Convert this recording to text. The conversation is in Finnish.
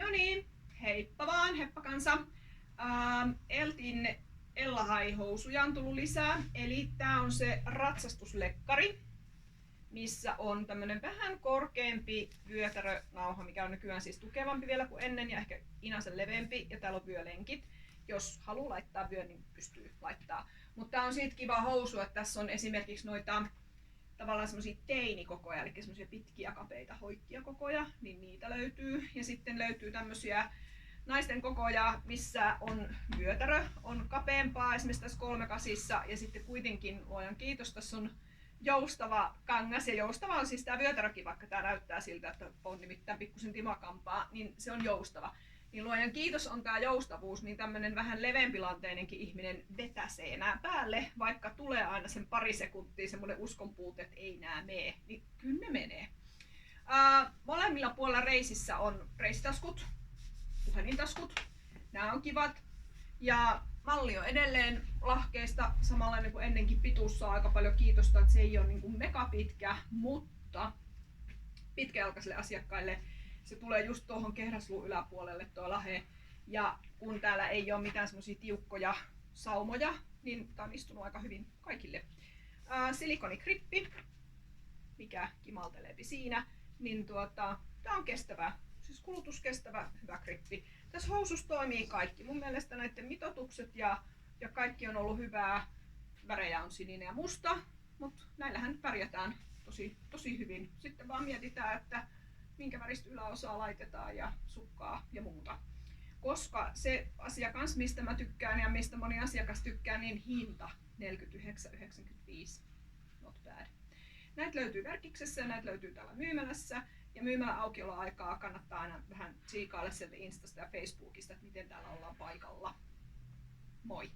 No niin, heippa vaan, heppa kansa. Eltin Ella-housuja on tullut lisää, eli tää on se ratsastuslekkari, missä on tämmönen vähän korkeampi vyötärönauha, mikä on nykyään siis tukevampi vielä kuin ennen ja ehkä inasen leveämpi, ja täällä on vyölenkit. Jos haluaa laittaa vyön, niin pystyy laittaa. Mutta tää on siitä kiva housu, että tässä on esimerkiksi noita tavallaan semmosia teinikokoja, eli semmosia pitkiä kapeita hoikkia kokoja, niin niitä löytyy. Ja sitten löytyy tämmösiä naisten kokoja, missä on vyötärö, on kapeampaa esimerkiksi tässä 3/8, ja sitten kuitenkin, luojan kiitos, tässä on joustava kangas, ja joustava on siis tää vyötärökin, vaikka tää näyttää siltä, että on nimittäin pikkusen timakampaa, niin se on joustava. Niin luojan kiitos on tää joustavuus, niin tämmönen vähän leveämpilanteinenkin ihminen vetäsee nää päälle, vaikka tulee aina sen pari sekuntia semmonen uskonpuute, että ei nää mee, niin kyllä ne menee. Molemmilla puolella reisissä on reisitaskut, puhelintaskut, nää on kivat. Ja malli on edelleen lahkeista, samanlainen kuin ennenkin, pituus saa aika paljon kiitosta, että se ei ole niin kuin mega pitkä, mutta pitkäjalkaisille asiakkaille se tulee just tuohon kehrasluun yläpuolelle tuo lahe. Ja kun täällä ei ole mitään semmosia tiukkoja saumoja, niin tää on istunut aika hyvin kaikille. Silikonikrippi, mikä kimalteleepi siinä, niin tää on kestävä, siis kulutuskestävä, hyvä krippi. Tässä housussa toimii kaikki. Mun mielestä näiden mitoitukset ja kaikki on ollut hyvää. Värejä on sininen ja musta, mutta näillähän nyt pärjätään tosi hyvin. Sitten vaan mietitään, että minkä väristä yläosaa laitetaan ja sukkaa ja muuta. Koska se asia kans, mistä mä tykkään ja mistä moni asiakas tykkää, niin hinta 49,95. Not bad. Näitä löytyy Verkiksessä ja näitä löytyy täällä myymälässä. Ja myymälän aukioloaikaa kannattaa aina vähän tsiikailla sieltä Instasta ja Facebookista, että miten täällä ollaan paikalla. Moi!